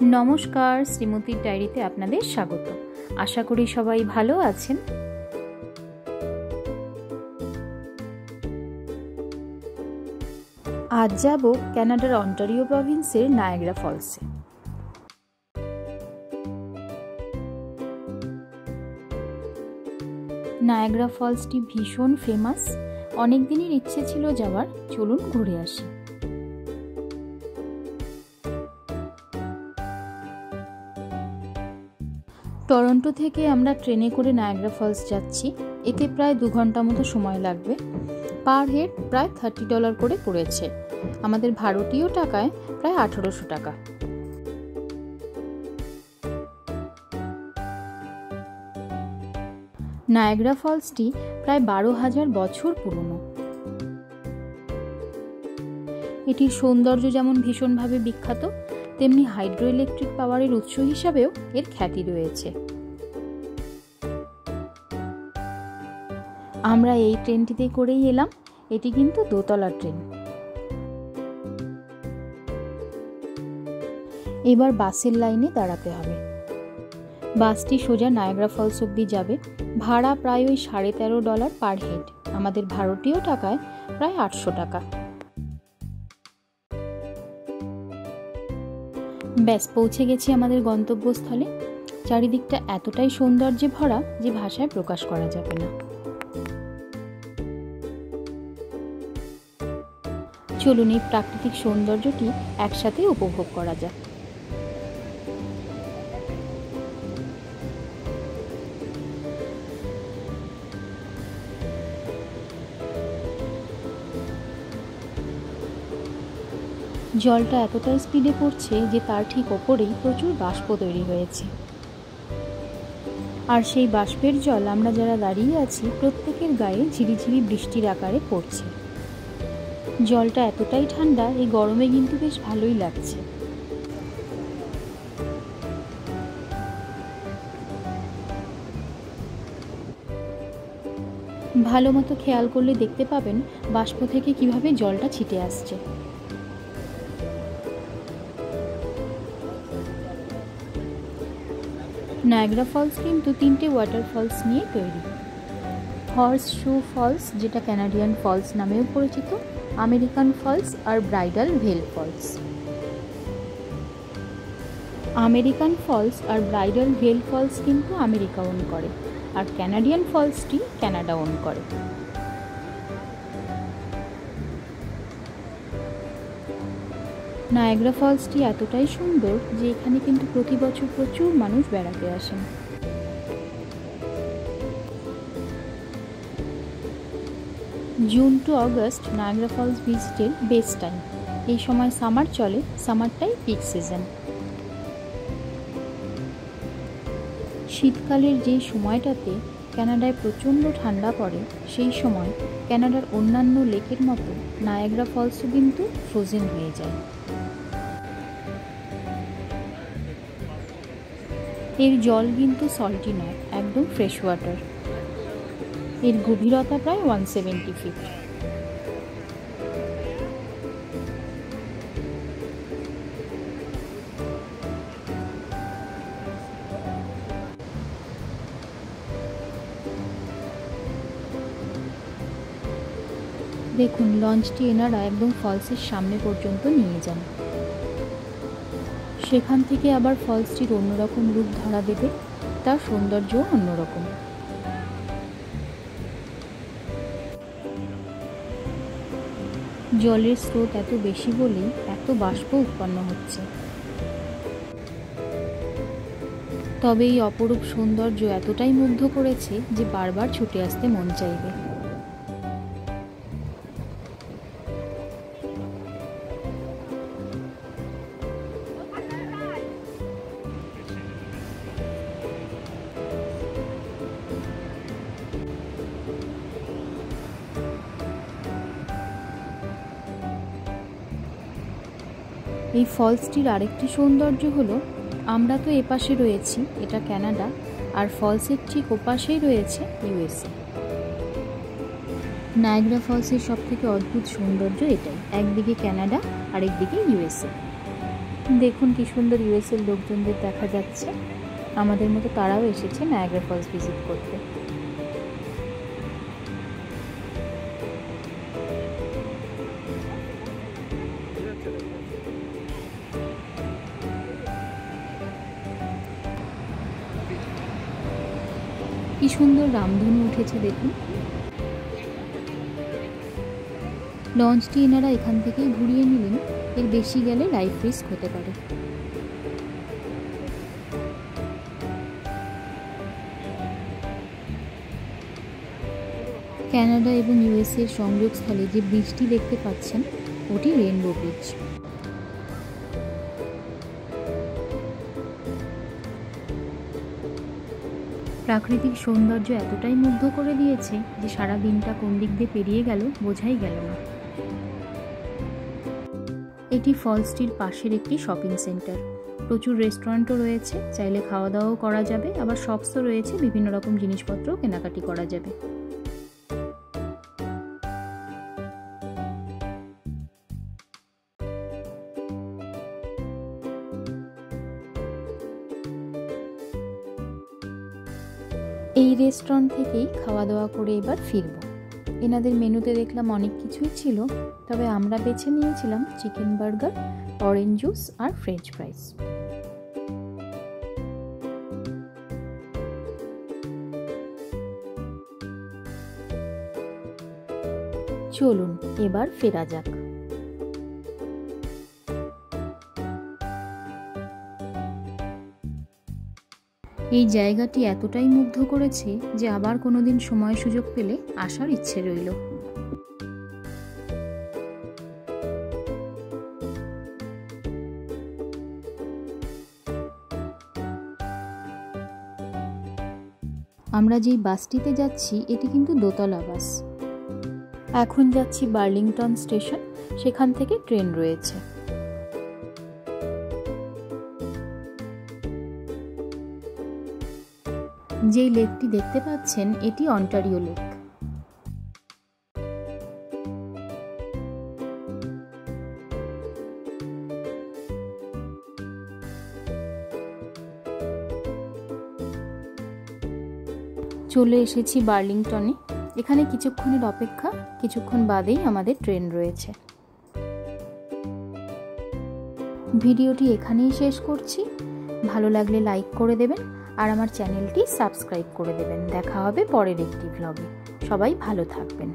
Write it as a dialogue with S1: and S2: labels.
S1: नमस्कार श्रीमतीर डायरीते आपनादेर स्वागत। आशा करी सबाई भालो आछेन। आज जाबो कानाडार अन्टारियो प्रभिन्सेर नायाग्रा फल्से। नायाग्रा फल्सटी भीषण फेमास, अनेक दिनेर इच्छे छिलो जावार, चलुन घुरे आसि। टरंटो থেকে আমরা ট্রেনে করে নায়াগ্রা ফলস যাচ্ছি। এতে প্রায় 2 ঘন্টা মতো সময় লাগবে। পার হেড প্রায় $30 করে পড়েছে। আমাদের ভারতীয় টাকায় প্রায় 1800 টাকা। নায়াগ্রা ফলসটি প্রায় 12,000 বছর পুরনো। এটির সৌন্দর্য যেমন ভীষণভাবে বিখ্যাত, তেমনি হাইড্রো ইলেকট্রিক পাওয়ারের উৎস হিসাবেও এর খ্যাতি রয়েছে। আমরা এই ট্রেনটিতে করেই এলাম। এটি কিন্তু দোতলা ট্রেন। এবার বাসের লাইনে দাঁড়াতে হবে। বাসটি সোজা নায়াগ্রা ফলস অব্দি যাবে। ভাড়া প্রায় ওই $13.5 পার হেড, আমাদের ভারতীয় টাকায় প্রায় 800 টাকা। ব্যাস পৌঁছে গেছি আমাদের গন্তব্যস্থলে। চারিদিকটা এতটাই সৌন্দর্যে ভরা যে ভাষায় প্রকাশ করা যাবে না। চলুন এই প্রাকৃতিক সৌন্দর্যটি একসাথে উপভোগ করা যাক। জলটা এতটাই স্পিডে পড়ছে যে তার ঠিক ওপরেই প্রচুর বাষ্প তৈরি হয়েছে। আর সেই বাষ্পের জল আমরা যারা দাঁড়িয়ে আছি প্রত্যেকের গায়ে ঝিরিঝিরি বৃষ্টির আকারে পড়ছে। জলটা এতটাই ঠান্ডা, এই গরমে কিন্তু বেশ ভালোই লাগছে। ভালো মতো খেয়াল করলে দেখতে পাবেন বাষ্প থেকে কিভাবে জলটা ছিটে আসছে। নায়াগ্রা ফলস কিন্তু 3টে ওয়াটারফলস নিয়ে তৈরি। হর্স শু ফলস, যেটা ক্যানাডিয়ান ফলস নামেও পরিচিত, আমেরিকান ফলস আর ব্রাইডাল ভেল ফলস। আমেরিকান ফলস আর ব্রাইডাল ভেল ফলস কিন্তু আমেরিকা ওন করে, আর ক্যানাডিয়ান ফলসটি কানাডা ওন করে। নায়াগ্রা ফলসটি এতটাই সুন্দর যে এখানে কিন্তু প্রতি বছর প্রচুর মানুষ বেড়াতে আসেন। June to August Niagara Falls ভিজিটের বেস্ট টাইম। এই সময় সামার চলে, সামারটাই পিক সিজন। শীতকালের যেই সময়টাতে কানাডায় প্রচণ্ড ঠান্ডা পড়ে, সেই সময় কানাডার অন্যান্য লেকের মতো নায়াগ্রা ফলসও কিন্তু ফ্রোজেন হয়ে যায়। এর জল কিন্তু সল্টি নয়, একদম ফ্রেশ ওয়াটার। এর গভীরতা প্রায় 170 ফিট। দেখুন লঞ্চটি এনারা একদম ফলসের সামনে পর্যন্ত নিয়ে যান। সেখান থেকে আবার ফলসটির অন্যরকম রূপ ধরা দেবে, তার সৌন্দর্য অন্যরকম। জলের স্রোত এত বেশি বলেই এত বাষ্প উৎপন্ন হচ্ছে। তবে এই অপরূপ সৌন্দর্য এতটাই মুগ্ধ করেছে যে বারবার ছুটে আসতে মন চাইবে। এই ফলসটির আরেকটি সৌন্দর্য হলো, আমরা তো এপাশে রয়েছি, এটা কানাডা, আর ফলসের ঠিক ওপাশেই রয়েছে ইউএসএ। নায়াগ্রা ফলসের সবথেকে অদ্ভুত সৌন্দর্য এটাই, একদিকে কানাডা আর একদিকে ইউএসএ। দেখুন কি সুন্দর ইউএসএর লোকজনদের দেখা যাচ্ছে। আমাদের মতো তারাও এসেছে নায়াগ্রা ফলস ভিজিট করতে। কি সুন্দর রামধনু উঠেছে দেখুন। লঞ্চটি এনারা এখান থেকেই ঘুরিয়ে নিলেন, এর বেশি গেলে লাইফ রিস্ক হতে পারে। কানাডা এবং ইউএসএর সংযোগস্থলে যে ব্রিজটি দেখতে পাচ্ছেন ওটি রেইনবো ব্রিজ। প্রাকৃতিক সৌন্দর্য এতটাই মুগ্ধ করে দিয়েছে যে সারা দিনটা কোন দিক দিয়ে পেরিয়ে গেল বোঝাই গেল না। এটি ফলসটির পাশের একটি শপিং সেন্টার। প্রচুর রেস্টুরেন্টও রয়েছে, চাইলে খাওয়া দাওয়াও করা যাবে, আবার শপসও রয়েছে, বিভিন্ন রকম জিনিসপত্রও কেনাকাটি করা যাবে। এই রেস্টুরেন্ট থেকেই খাওয়া দাওয়া করে এবার ফিরব। এনাদের মেনুতে দেখলাম অনেক কিছুই ছিল, তবে আমরা বেছে নিয়েছিলাম চিকেন বার্গার, অরেঞ্জ জুস আর ফ্রেঞ্চ ফ্রাইস। চলুন এবার ফেরা যাক। এই জায়গাটি এতটাই মুগ্ধ করেছে যে আবার কোনোদিন সময় সুযোগ পেলে আসার ইচ্ছে রইল। আমরা যেই বাসটিতে যাচ্ছি এটি কিন্তু দোতলা বাস। এখন যাচ্ছি বার্লিংটন স্টেশন, সেখান থেকে ট্রেন রয়েছে। যেই লেকটি দেখতে পাচ্ছেন এটি অন্টারিও লেক। চলে এসেছি বার্লিংটনে। এখানে কিছুক্ষণের অপেক্ষা, কিছুক্ষণ বাদেই আমাদের ট্রেন রয়েছে। ভিডিওটি এখানেই শেষ করছি। ভালো লাগলে লাইক করে দেবেন আর আমার চ্যানেলটি সাবস্ক্রাইব করে দেবেন। দেখা হবে পরের একটি ভ্লগে। সবাই ভালো থাকবেন।